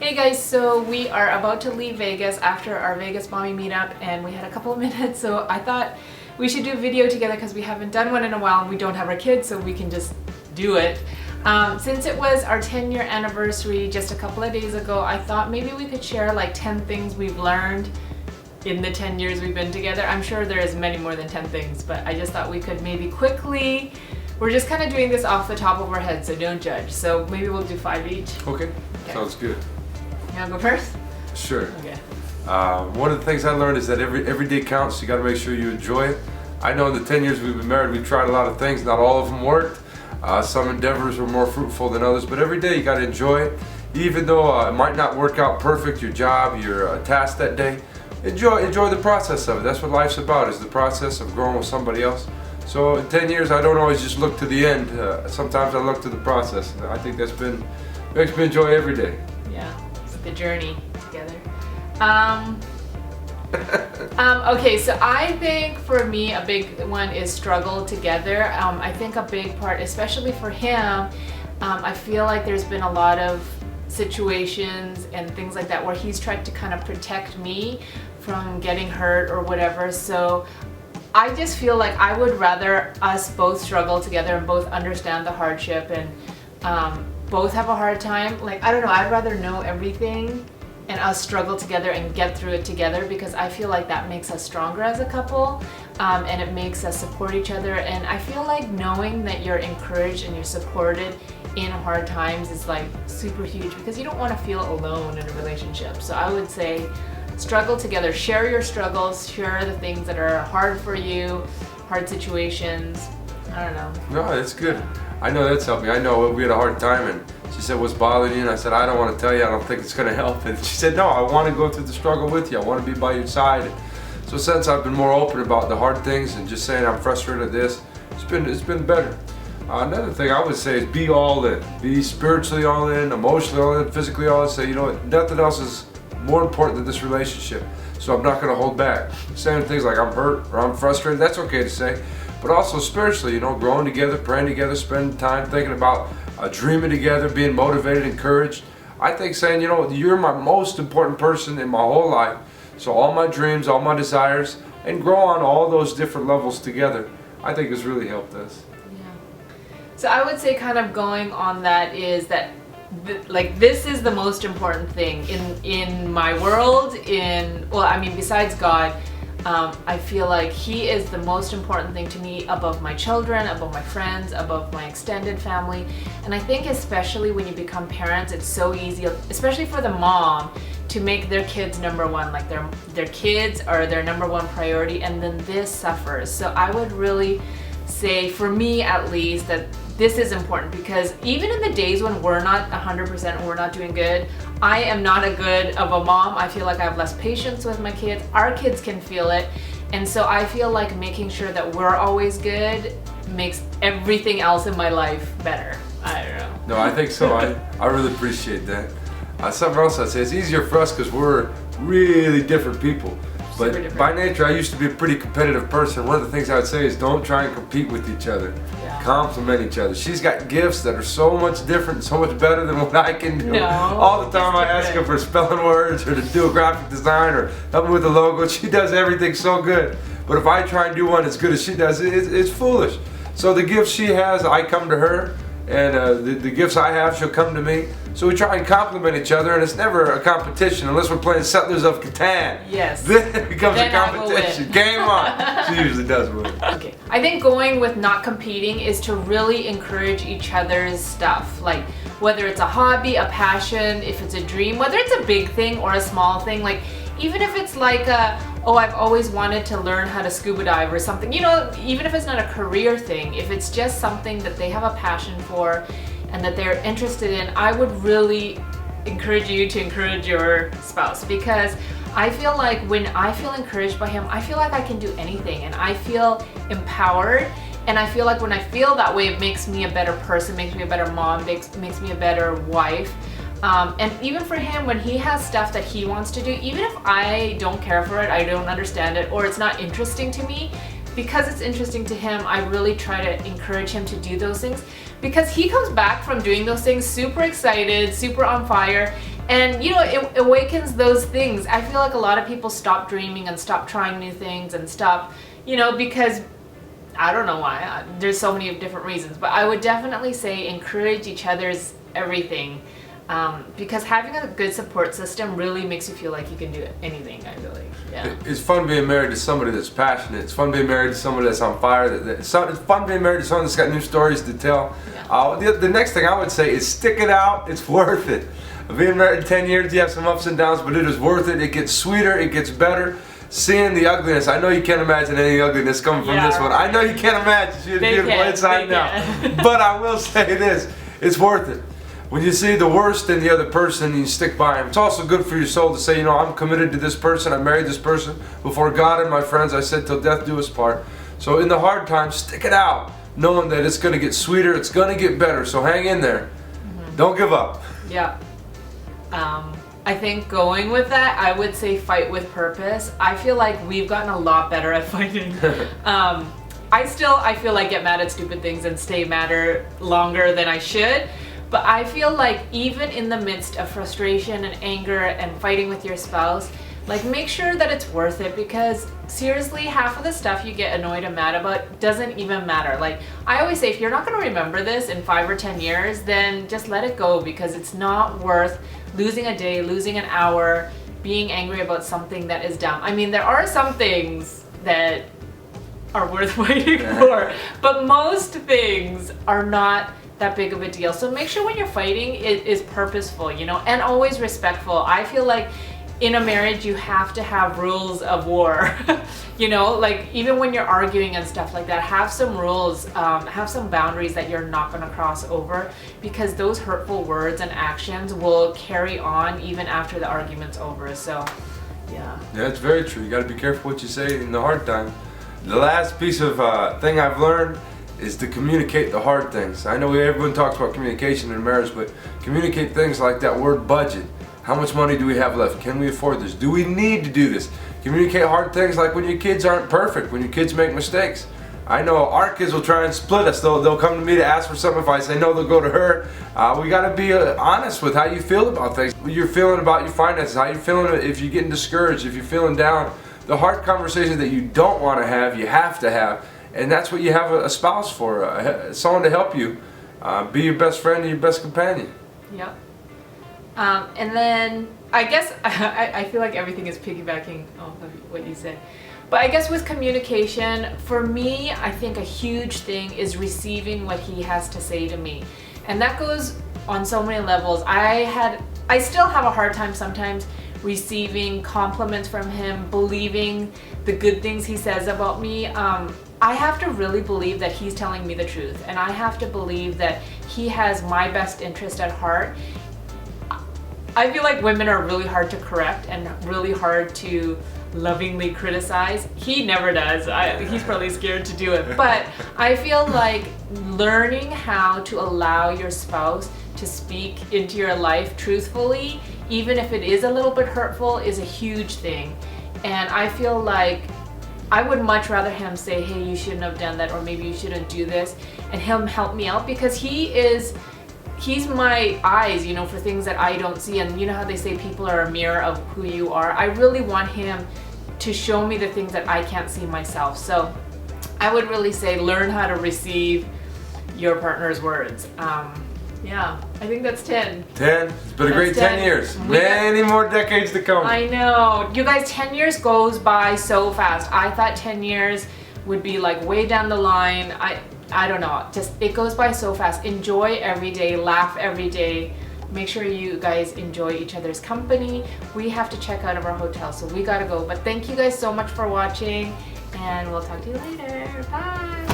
Hey guys, so we are about to leave Vegas after our Vegas mommy meetup, and we had a couple of minutes, so I thought we should do a video together because we haven't done one in a while and we don't have our kids, so we can just do it. Since it was our 10-year anniversary just a couple of days ago, I thought maybe we could share like 10 things we've learned in the 10 years we've been together. I'm sure there is many more than 10 things, but I just thought we could maybe quickly, we're just kind of doing this off the top of our head, so don't judge. So maybe we'll do 5 each. Okay. Sounds good. You wanna go first? Sure. Okay. One of the things I learned is that every day counts. You got to make sure you enjoy it. I know in the 10 years we've been married, we've tried a lot of things. Not all of them worked. Some endeavors were more fruitful than others, but every day you got to enjoy it. Even though it might not work out perfect, your job, your task that day, enjoy the process of it. That's what life's about, is the process of growing with somebody else. So in 10 years, I don't always just look to the end. Sometimes I look to the process. I think makes me enjoy every day. Yeah, it's the journey together. Okay, so I think for me a big one is struggle together. I think a big part, especially for him, I feel like there's been a lot of situations and things like that where he's tried to kind of protect me from getting hurt or whatever. So I just feel like I would rather us both struggle together and both understand the hardship and both have a hard time. Like, I don't know, I'd rather know everything and us struggle together and get through it together, because I feel like that makes us stronger as a couple, and it makes us support each other. And I feel like knowing that you're encouraged and you're supported in hard times is like super huge, because you don't want to feel alone in a relationship. So I would say struggle together, share your struggles, share the things that are hard for you, hard situations. I don't know. No, that's good. I know that's helped me. I know we had a hard time, and she said, "What's bothering you?" And I said, "I don't want to tell you. I don't think it's going to help." And she said, "No, I want to go through the struggle with you. I want to be by your side." So since I've been more open about the hard things and just saying I'm frustrated at this, it's been better. Another thing I would say is be all in. Be spiritually all in, emotionally all in, physically all in. Say, you know what, nothing else is more important than this relationship. So I'm not going to hold back. Saying things like I'm hurt or I'm frustrated, that's okay to say. But also spiritually, you know, growing together, praying together, spending time thinking about dreaming together, being motivated, encouraged. I think saying, you know, you're my most important person in my whole life. So all my dreams, all my desires, and grow on all those different levels together, I think has really helped us. Yeah. So I would say kind of going on that is that like this is the most important thing in my world, well, I mean, besides God. I feel like he is the most important thing to me, above my children, above my friends, above my extended family. And I think especially when you become parents, it's so easy, especially for the mom, to make their kids number one. Like their kids are their number one priority, and then this suffers. So I would really say, for me at least, that this is important, because even in the days when we're not 100% and we're not doing good, I am not a good of a mom. I feel like I have less patience with my kids. Our kids can feel it. And so I feel like making sure that we're always good makes everything else in my life better. I don't know. No, I think so. I really appreciate that. Something else I'd say, it's easier for us because we're really different people. But by nature, I used to be a pretty competitive person. One of the things I would say is don't try and compete with each other. Yeah. Compliment each other. She's got gifts that are so much different, so much better than what I can do. No, all the time I ask her for spelling words or to do a graphic design or help me with the logo. She does everything so good. But if I try and do one as good as she does, it's foolish. So the gifts she has, I come to her. And the gifts I have, she'll come to me. So we try and compliment each other, and it's never a competition unless we're playing Settlers of Catan. Yes. Then it becomes a competition. Game on. She usually does win. Okay. I think going with not competing is to really encourage each other's stuff. Like whether it's a hobby, a passion, if it's a dream, whether it's a big thing or a small thing. Like even if it's like oh, I've always wanted to learn how to scuba dive or something, you know, even if it's not a career thing, if it's just something that they have a passion for and that they're interested in, I would really encourage you to encourage your spouse, because I feel like when I feel encouraged by him, I feel like I can do anything and I feel empowered. And I feel like when I feel that way, it makes me a better person, makes me a better mom, makes me a better wife. And even for him, when he has stuff that he wants to do, even if I don't care for it, I don't understand it, or it's not interesting to me, because it's interesting to him, I really try to encourage him to do those things, because he comes back from doing those things super excited, super on fire, And you know, it awakens those things. I feel like a lot of people stop dreaming and stop trying new things and stop, you know, because I don't know why. There's so many different reasons, but I would definitely say encourage each other's everything, because having a good support system really makes you feel like you can do anything. I feel like, yeah. It's fun being married to somebody that's passionate. It's fun being married to somebody that's on fire. It's fun being married to someone that's got new stories to tell. Yeah. The next thing I would say is stick it out. It's worth it. Being married 10 years, you have some ups and downs, but it is worth it. It gets sweeter. It gets better. Seeing the ugliness, I know you can't imagine any ugliness coming from this one. I know you can't imagine. She's beautiful inside now. But I will say this, it's worth it. When you see the worst in the other person and you stick by him, it's also good for your soul to say, you know, I'm committed to this person, I married this person. Before God and my friends, I said, till death do us part. So in the hard times, stick it out, knowing that it's going to get sweeter, it's going to get better. So hang in there. Don't give up. Yeah. I think going with that, I would say fight with purpose. I feel like we've gotten a lot better at fighting. I feel like get mad at stupid things and stay madder longer than I should. But I feel like even in the midst of frustration and anger and fighting with your spouse, like make sure that it's worth it, because seriously, half of the stuff you get annoyed and mad about doesn't even matter. Like I always say, if you're not going to remember this in 5 or 10 years, then just let it go, because it's not worth losing a day, losing an hour, being angry about something that is dumb. I mean, there are some things that are worth waiting for, but most things are not that big of a deal. So make sure when you're fighting, it is purposeful, you know, and always respectful. I feel like in a marriage, you have to have rules of war. You know, like even when you're arguing and stuff like that, have some rules, have some boundaries that you're not going to cross over, because those hurtful words and actions will carry on even after the argument's over. So, yeah. Yeah, it's very true. You got to be careful what you say in the hard time. The last piece of thing I've learned is to communicate the hard things. I know everyone talks about communication in marriage, but communicate things like that word budget. How much money do we have left? Can we afford this? Do we need to do this? Communicate hard things like when your kids aren't perfect, when your kids make mistakes. I know our kids will try and split us. They'll come to me to ask for something. If I say no, they'll go to her. We got to be honest with how you feel about things. What you're feeling about your finances, how you're feeling if you're getting discouraged, if you're feeling down. The hard conversations that you don't want to have, you have to have. And that's what you have a spouse for, someone to help you. Be your best friend and your best companion. Yep. And then I guess I feel like everything is piggybacking off of what you said. But I guess with communication, for me, I think a huge thing is receiving what he has to say to me. And that goes on so many levels. I still have a hard time sometimes receiving compliments from him, believing the good things he says about me. I have to really believe that he's telling me the truth, and I have to believe that he has my best interest at heart. I feel like women are really hard to correct and really hard to lovingly criticize. He never does. He's probably scared to do it. But I feel like learning how to allow your spouse to speak into your life truthfully, even if it is a little bit hurtful, is a huge thing. And I feel like I would much rather him say, hey, you shouldn't have done that, or maybe you shouldn't do this, and him help me out, because he's my eyes, you know, for things that I don't see. And you know how they say people are a mirror of who you are. I really want him to show me the things that I can't see myself. So I would really say learn how to receive your partner's words. Yeah, I think that's 10. 10? It's been a great 10 years. Many more decades to come. I know. You guys, 10 years goes by so fast. I thought 10 years would be like way down the line. I don't know. Just, it goes by so fast. Enjoy every day. Laugh every day. Make sure you guys enjoy each other's company. We have to check out of our hotel, so we gotta go. But thank you guys so much for watching, and we'll talk to you later. Bye.